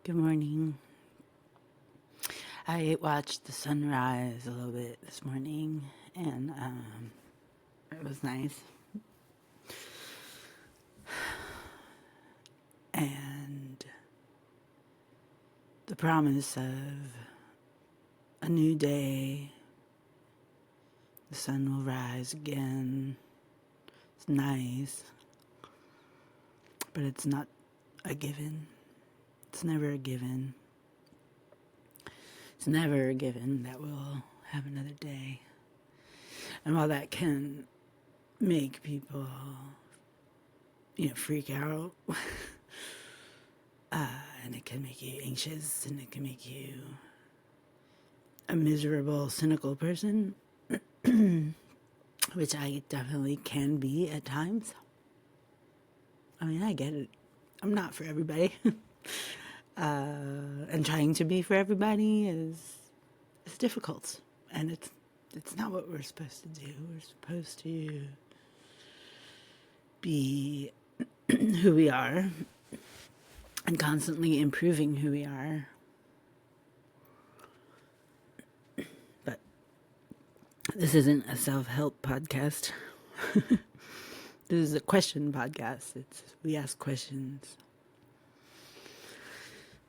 Good morning. I watched the sunrise a little bit this morning, and it was nice. And the promise of a new day, the sun will rise again. It's nice, but it's not a given. It's never a given. It's never a given that we'll have another day. And while that can make people, freak out, and it can make you anxious, and it can make you a miserable, cynical person, which I definitely can be at times. I mean, I get it. I'm not for everybody. And trying to be for everybody is difficult. And it's not what we're supposed to do. We're supposed to be who we are and constantly improving who we are. But this isn't a self-help podcast. This is a question podcast. We ask questions.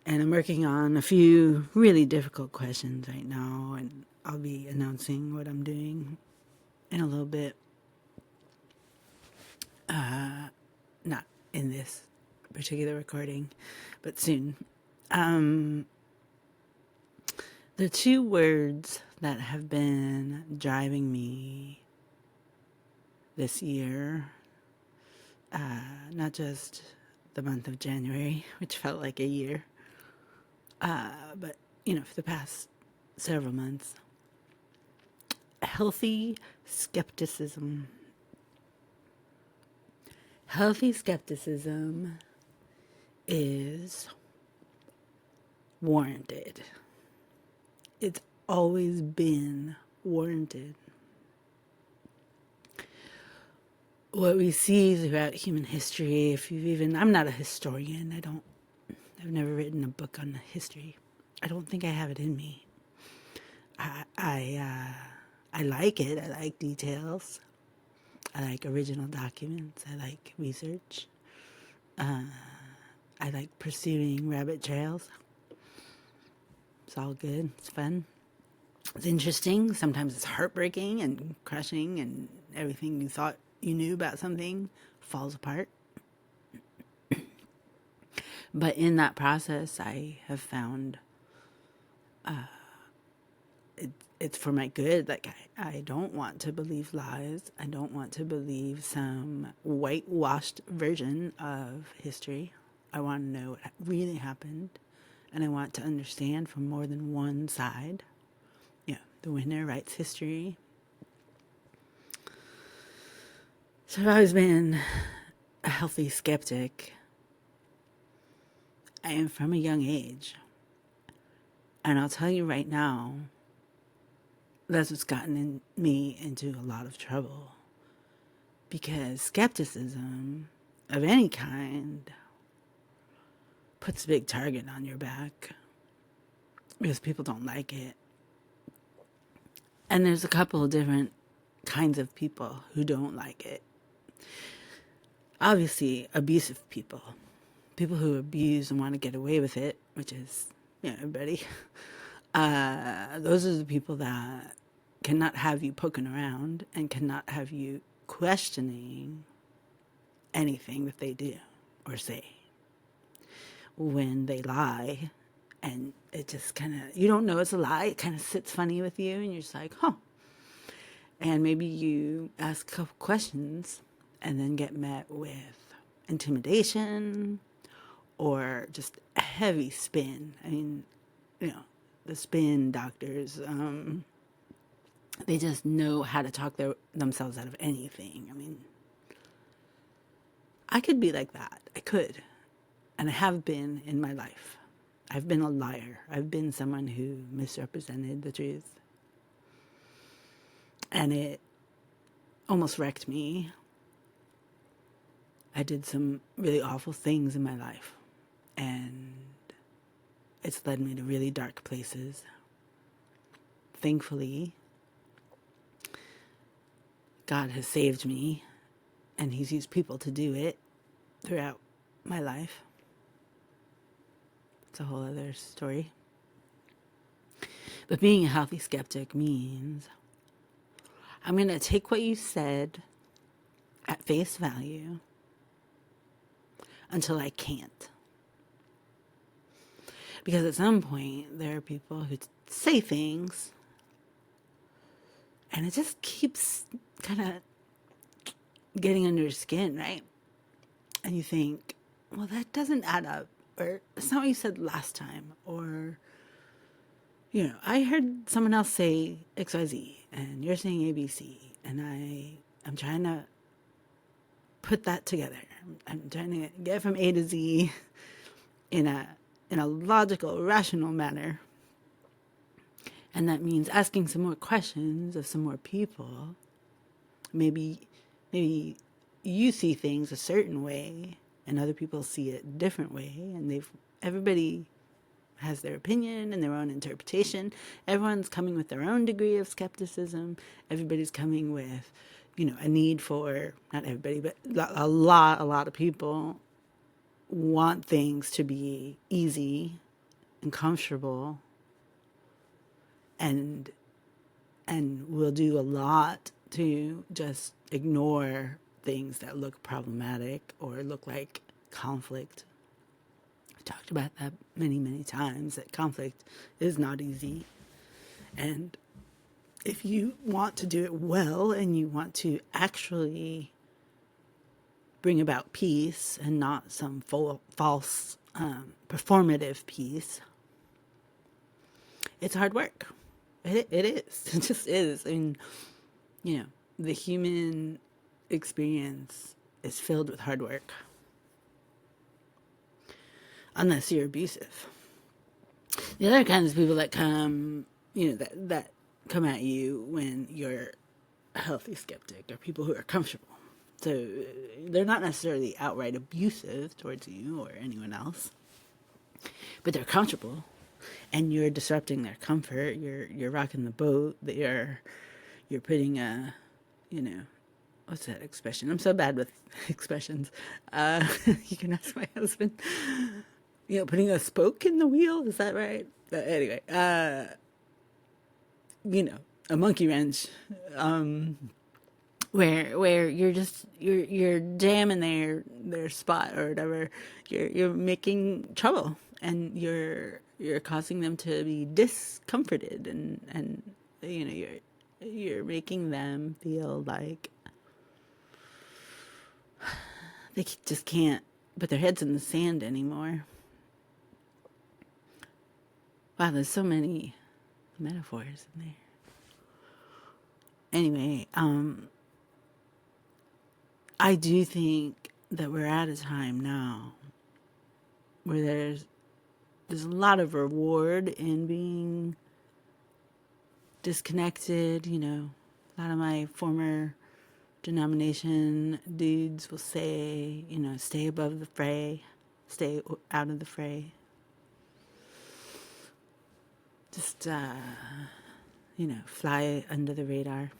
And I'm working on a few really difficult questions right now, and I'll be announcing what I'm doing in a little bit. Not in this particular recording, but soon. The two words that have been driving me this year, not just the month of January, which felt like a year, but, for the past several months, healthy skepticism. Healthy skepticism is warranted. It's always been warranted. What we see throughout human history, I'm not a historian, I've never written a book on history. I don't think I have it in me. I like it. I like details. I like original documents. I like research. I like pursuing rabbit trails. It's all good. It's fun. It's interesting. Sometimes it's heartbreaking and crushing, and everything you thought you knew about something falls apart. But in that process, I have found it's for my good. Like, I don't want to believe lies. I don't want to believe some whitewashed version of history. I want to know what really happened, and I want to understand from more than one side. The winner writes history. So I've always been a healthy skeptic. I am from a young age. And I'll tell you right now, that's what's gotten me into a lot of trouble. Because skepticism of any kind puts a big target on your back. Because people don't like it. And there's a couple of different kinds of people who don't like it. Obviously, abusive people. People who abuse and want to get away with it, which is, everybody. Those are the people that cannot have you poking around and cannot have you questioning anything that they do or say. When they lie, and it just kind of, you don't know it's a lie, it kind of sits funny with you, and you're just like, huh. And maybe you ask a couple questions and then get met with intimidation or just a heavy spin. I mean, the spin doctors, they just know how to talk themselves out of anything. I mean, I could be like that. I could. And I have been in my life. I've been a liar. I've been someone who misrepresented the truth. And it almost wrecked me. I did some really awful things in my life. And it's led me to really dark places. Thankfully, God has saved me, and He's used people to do it throughout my life. It's a whole other story. But being a healthy skeptic means I'm going to take what you said at face value until I can't. Because at some point, there are people who say things, and it just keeps kind of getting under your skin, right? And you think, well, that doesn't add up, or it's not what you said last time, or, I heard someone else say XYZ, and you're saying ABC, and I'm trying to put that together. I'm trying to get from A to Z in a logical, rational manner. And that means asking some more questions of some more people. Maybe you see things a certain way and other people see it a different way, and everybody has their opinion and their own interpretation. Everyone's coming with their own degree of skepticism. Everybody's coming with, a need for, not everybody, but a lot of people want things to be easy and comfortable, and will do a lot to just ignore things that look problematic or look like conflict. I've talked about that many times, that conflict is not easy. And if you want to do it well and you want to actually bring about peace and not some false performative peace, it's hard work. It is. It just is. I mean, the human experience is filled with hard work. Unless you're abusive. The other kinds of people that come, that come at you when you're a healthy skeptic are people who are comfortable. So they're not necessarily outright abusive towards you or anyone else, but they're comfortable, and you're disrupting their comfort. You're rocking the boat. That you're putting a, what's that expression? I'm so bad with expressions. You can ask my husband. Putting a spoke in the wheel. Is that right? Anyway, a monkey wrench. Where you're jamming their spot or whatever. You're making trouble, and you're causing them to be discomforted, and you're making them feel like they just can't put their heads in the sand anymore. Wow, there's so many metaphors in there. Anyway, I do think that we're at a time now where there's a lot of reward in being disconnected. A lot of my former denomination dudes will say, stay above the fray, stay out of the fray. Just, fly under the radar.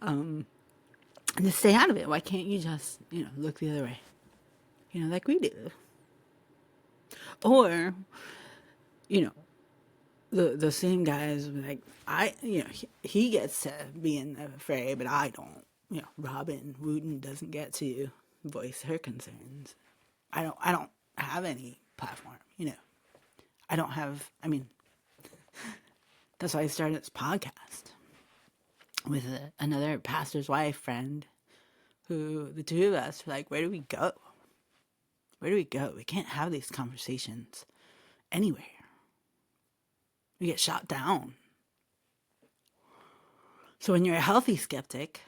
And just stay out of it. Why can't you just, look the other way? Like we do. Or, the same guys like, he gets to be in the fray, but I don't. Robin Wooten doesn't get to voice her concerns. I don't have any platform, I don't have, that's why I started this podcast with another pastor's wife friend, who the two of us were like, where do we go? Where do we go? We can't have these conversations anywhere. We get shot down. So when you're a healthy skeptic,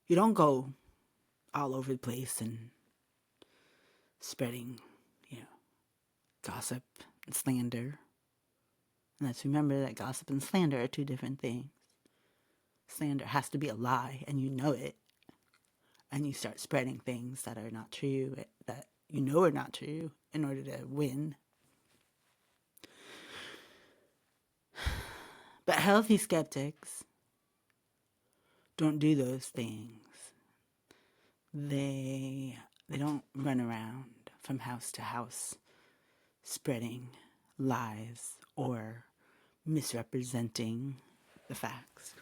you don't go all over the place and spreading, gossip and slander. And let's remember that gossip and slander are two different things. Slander has to be a lie, and you know it. And you start spreading things that are not true, that are not true, in order to win. But healthy skeptics don't do those things. They don't run around from house to house spreading lies or misrepresenting the facts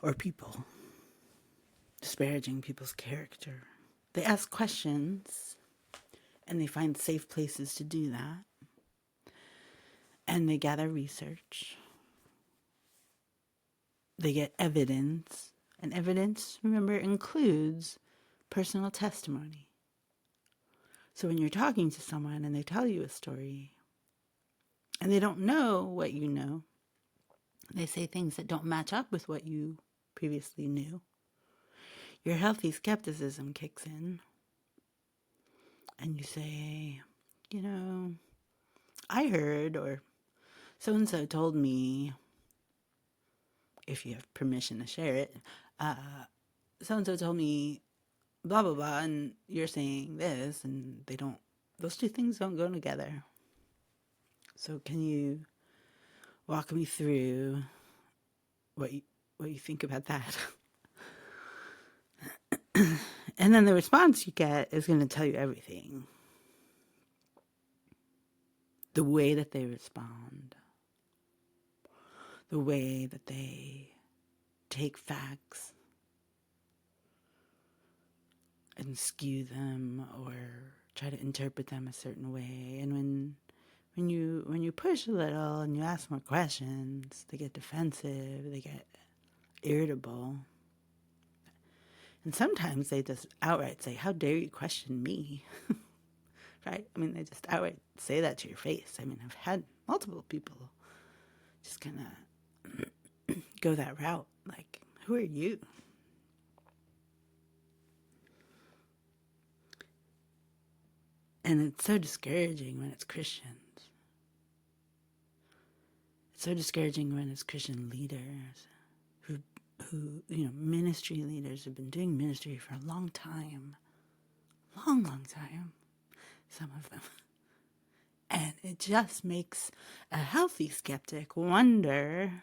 or people, disparaging people's character. They ask questions and they find safe places to do that. And they gather research. They get evidence. And evidence, remember, includes personal testimony. So when you're talking to someone and they tell you a story and they don't know what you know, they say things that don't match up with what you previously knew, your healthy skepticism kicks in. And you say, I heard, or so-and-so told me, if you have permission to share it, so-and-so told me blah, blah, blah, and you're saying this, and those two things don't go together. So can you walk me through what you think about that? And then the response you get is going to tell you everything. The way that they respond, the way that they take facts and skew them or try to interpret them a certain way. And when you push a little and you ask more questions, they get defensive, they get irritable. And sometimes they just outright say, "How dare you question me?" Right? I mean, they just outright say that to your face. I mean, I've had multiple people just kind of go that route. Like, who are you? And it's so discouraging when it's Christians. It's so discouraging when it's Christian leaders who ministry leaders have been doing ministry for a long time. Long time. Some of them. And it just makes a healthy skeptic wonder,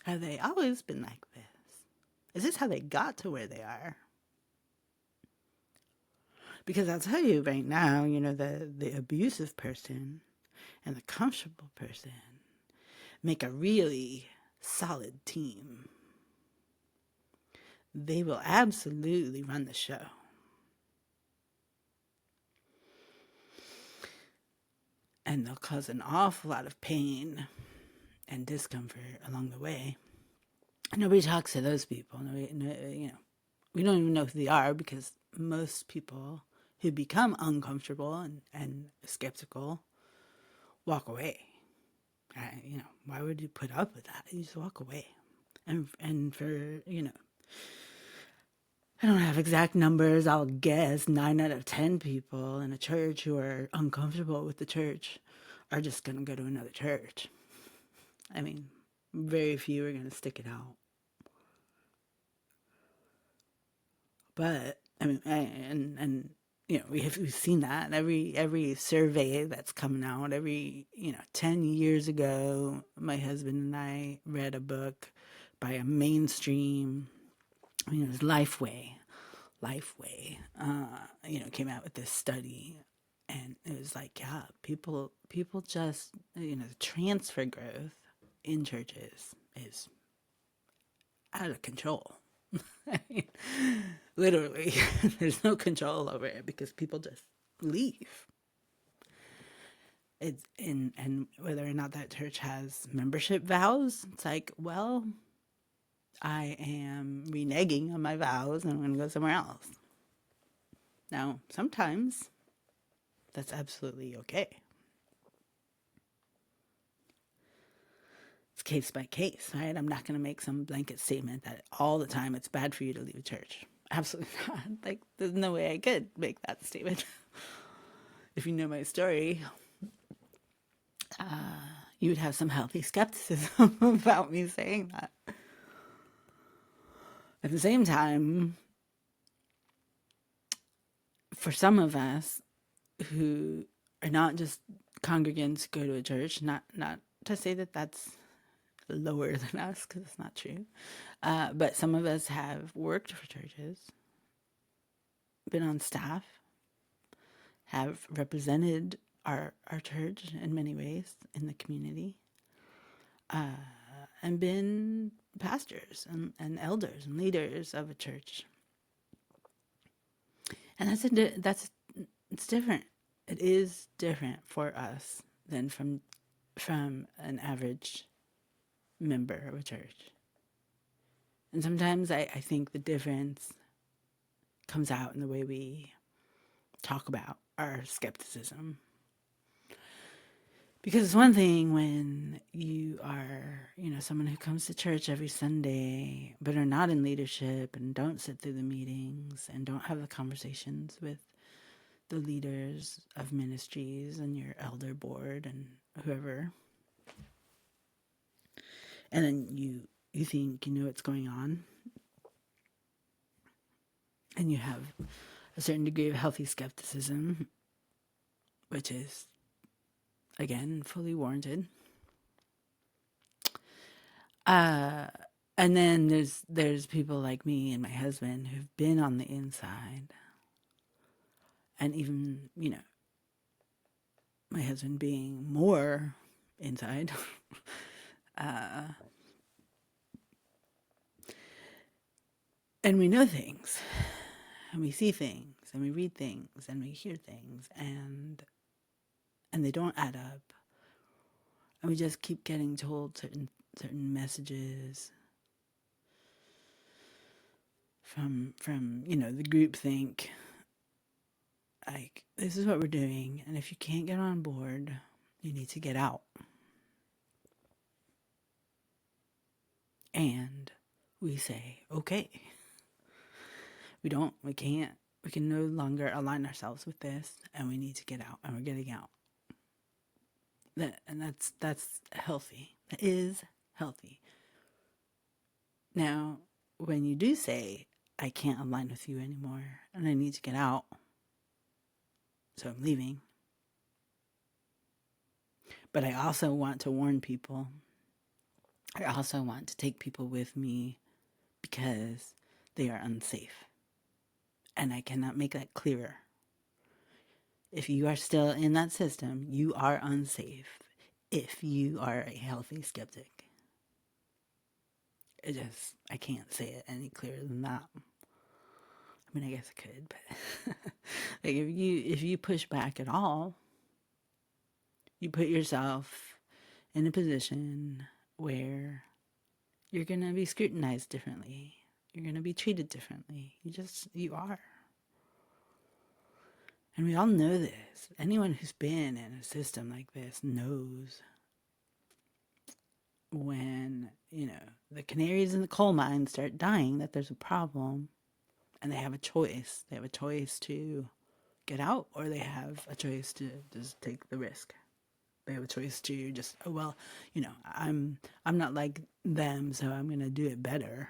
have they always been like this? Is this how they got to where they are? Because I'll tell you right now, the abusive person and the comfortable person make a really solid team. They will absolutely run the show. And they'll cause an awful lot of pain and discomfort along the way. Nobody talks to those people. We don't even know who they are, because most people who become uncomfortable and skeptical walk away. Why would you put up with that? You just walk away. And for, I don't have exact numbers. I'll guess 9 out of 10 people in a church who are uncomfortable with the church are just going to go to another church. I mean, very few are going to stick it out. But, I mean, we've seen that. Every survey that's coming out, 10 years ago, my husband and I read a book by a mainstream, it was Lifeway, came out with this study, and it was like, yeah, people just, the transfer growth in churches is out of control. Literally, there's no control over it because people just leave. And whether or not that church has membership vows, it's like, well, I am reneging on my vows and I'm going to go somewhere else. Now, sometimes that's absolutely okay. It's case by case, right? I'm not going to make some blanket statement that all the time it's bad for you to leave a church. Absolutely not. Like, there's no way I could make that statement. If you know my story, you would have some healthy skepticism about me saying that. At the same time, for some of us who are not just congregants who go to a church, not to say that that's lower than us, because it's not true. But some of us have worked for churches, been on staff, have represented our church in many ways in the community, and been pastors and elders and leaders of a church. And it's different. It is different for us than from an average member of a church. And sometimes I think the difference comes out in the way we talk about our skepticism. Because it's one thing when you are, someone who comes to church every Sunday, but are not in leadership and don't sit through the meetings and don't have the conversations with the leaders of ministries and your elder board and whoever. And then you think you know what's going on. And you have a certain degree of healthy skepticism, which is, again, fully warranted. And then there's people like me and my husband who've been on the inside. And even, my husband being more inside. And we know things. And we see things. And we read things. And we hear things. And they don't add up. And we just keep getting told certain messages from the group think, like, this is what we're doing, and if you can't get on board, you need to get out. And we say, okay. We can no longer align ourselves with this, and we need to get out, and we're getting out. That's healthy. That is healthy. Now, when you do say, I can't align with you anymore, and I need to get out, so I'm leaving. But I also want to warn people. I also want to take people with me because they are unsafe. And I cannot make that clearer. If you are still in that system, you are unsafe if you are a healthy skeptic. I can't say it any clearer than that. I mean, I guess I could, but like if you push back at all, you put yourself in a position where you're going to be scrutinized differently. You're going to be treated differently. You are. And we all know this. Anyone who's been in a system like this knows when, the canaries in the coal mine start dying that there's a problem, and they have a choice. They have a choice to get out, or they have a choice to just take the risk. They have a choice to just, I'm not like them, so I'm going to do it better.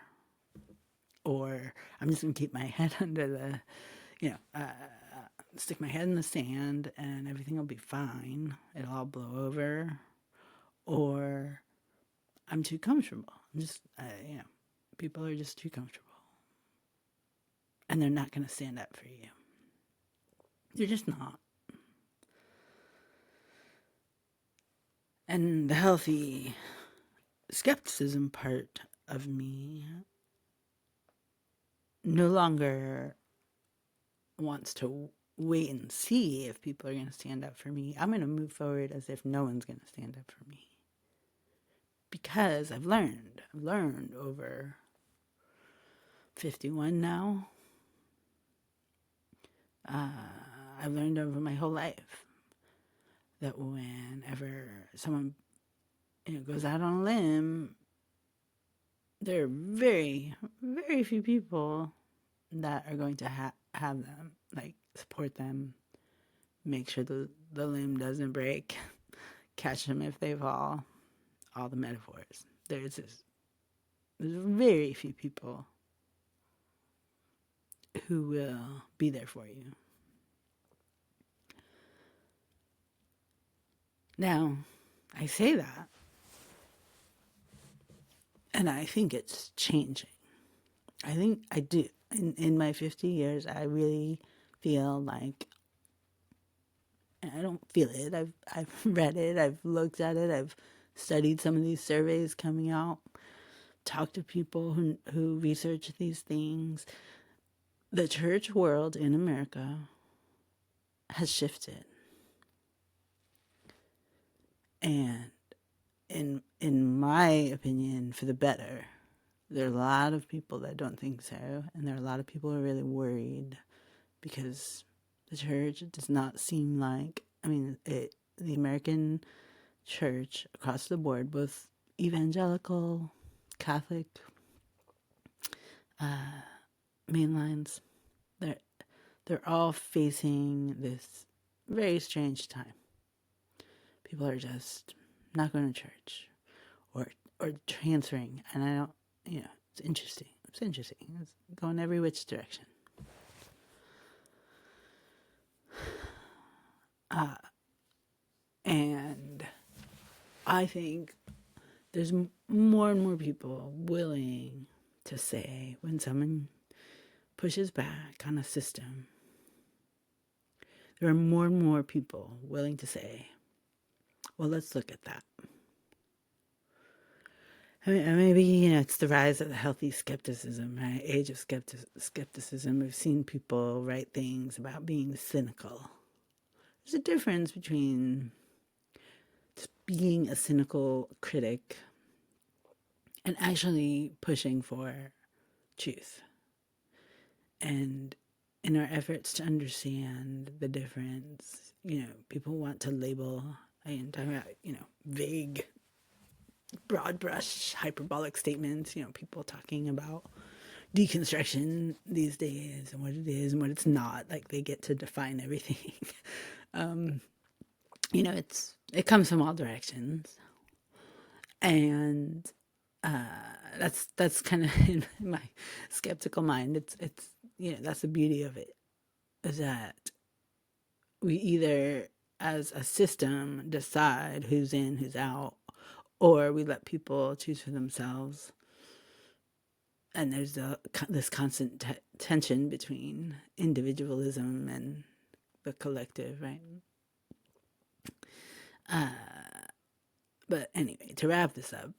Or I'm just going to keep my head under the, stick my head in the sand and everything will be fine. It'll all blow over. Or I'm too comfortable. I'm just, people are just too comfortable. And they're not going to stand up for you. They're just not. And the healthy skepticism part of me no longer wants to wait and see if people are going to stand up for me. I'm going to move forward as if no one's going to stand up for me. Because I've learned over 51 now. I've learned over my whole life that whenever someone goes out on a limb, there are very, very few people that are going to have them, support them, make sure the limb doesn't break, catch them if they fall, all the metaphors. There's very few people who will be there for you. Now, I say that, And I think it's changing. I think I do. In my 50 years, I really feel like, and I don't feel it. I've read it. I've looked at it. I've studied some of these surveys coming out, talked to people who research these things. The church world in America has shifted. And in my opinion, for the better. There are a lot of people that don't think so, and there are a lot of people who are really worried because the church does not seem like, the American church across the board, both evangelical, Catholic, mainlines, they're all facing this very strange time. People are just not going to church or transferring, and I don't, it's interesting. It's interesting. It's going every which direction. And I think there's more and more people willing to say when someone pushes back on a system, there are more and more people willing to say, well, let's look at that. Maybe, it's the rise of the healthy skepticism, right? Age of skepticism. We've seen people write things about being cynical. There's a difference between being a cynical critic and actually pushing for truth. And in our efforts to understand the difference, people want to label, and talk about, vague, broad brush, hyperbolic statements, people talking about deconstruction these days and what it is and what it's not. Like they get to define everything. It comes from all directions. And that's kind of in my skeptical mind. It's that's the beauty of it, is that we either as a system decide who's in, who's out, or we let people choose for themselves. And there's this constant tension between individualism and the collective, right? But anyway, to wrap this up,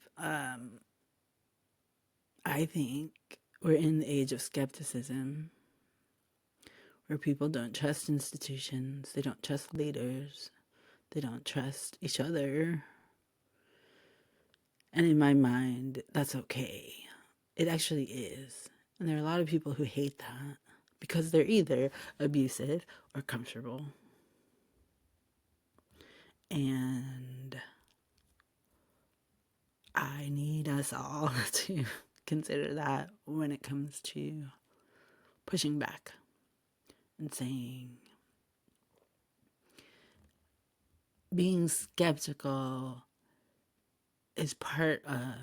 I think we're in the age of skepticism, where people don't trust institutions, they don't trust leaders, they don't trust each other. And in my mind, that's okay. It actually is. And there are a lot of people who hate that because they're either abusive or comfortable. And I need us all to consider that when it comes to pushing back and saying, being skeptical is part of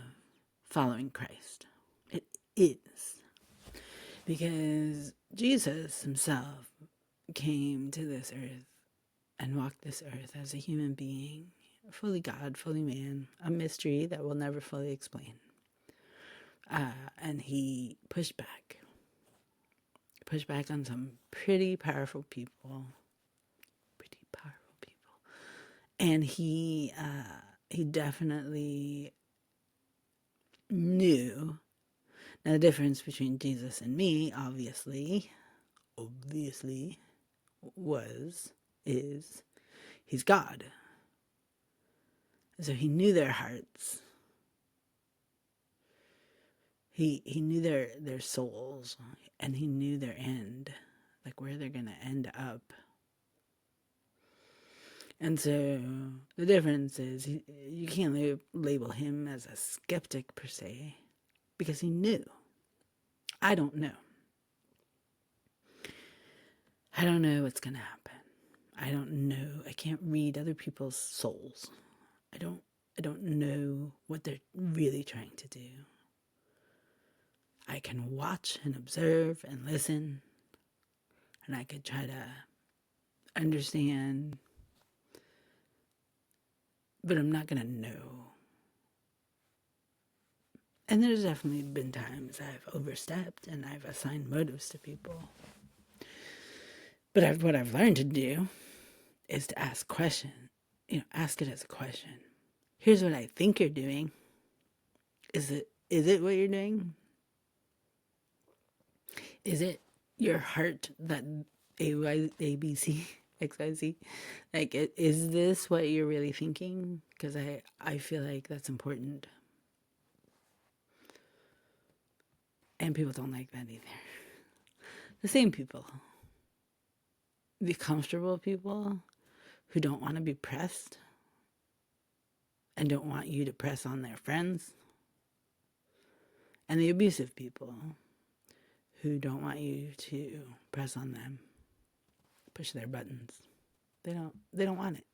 following Christ. It is. Because Jesus himself came to this earth and walked this earth as a human being, fully God, fully man, a mystery that we'll never fully explain. And he pushed back on some pretty powerful people. And he definitely knew. Now, the difference between Jesus and me, obviously, is he's God. So he knew their hearts. He knew their souls, and he knew their end, like where they're going to end up. And so the difference is you can't label him as a skeptic per se, because he knew. I don't know. I don't know what's going to happen. I don't know. I can't read other people's souls. I don't know what they're really trying to do. I can watch and observe and listen, and I could try to understand, but I'm not going to know. And there's definitely been times I've overstepped and I've assigned motives to people. But what I've learned to do is to ask questions. Ask it as a question. Here's what I think you're doing. Is it what you're doing? Is it your heart that ABC XYZ? Like, is this what you're really thinking? Because I feel like that's important. And people don't like that either. The same people. The comfortable people who don't want to be pressed and don't want you to press on their friends. And the abusive people who don't want you to press on them, push their buttons. They don't want it.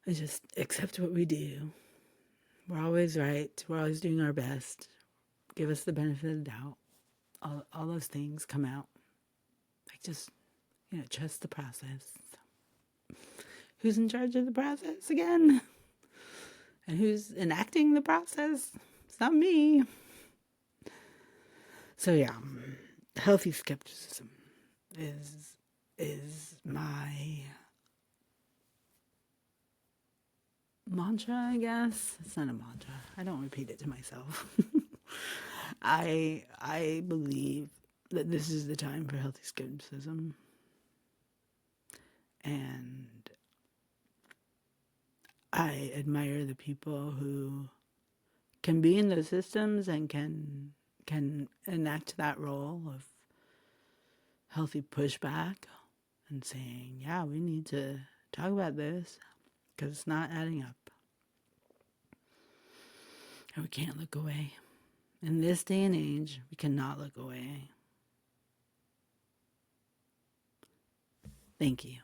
I just accept what we do. We're always right. We're always doing our best. Give us the benefit of the doubt. All those things come out. Like, just, trust the process. Who's in charge of the process again? And who's enacting the process? It's not me. So yeah, healthy skepticism is my mantra, I guess. It's not a mantra. I don't repeat it to myself. I believe that this is the time for healthy skepticism. And I admire the people who can be in those systems and can enact that role of healthy pushback and saying, yeah, we need to talk about this because it's not adding up. And we can't look away. In this day and age, we cannot look away. Thank you.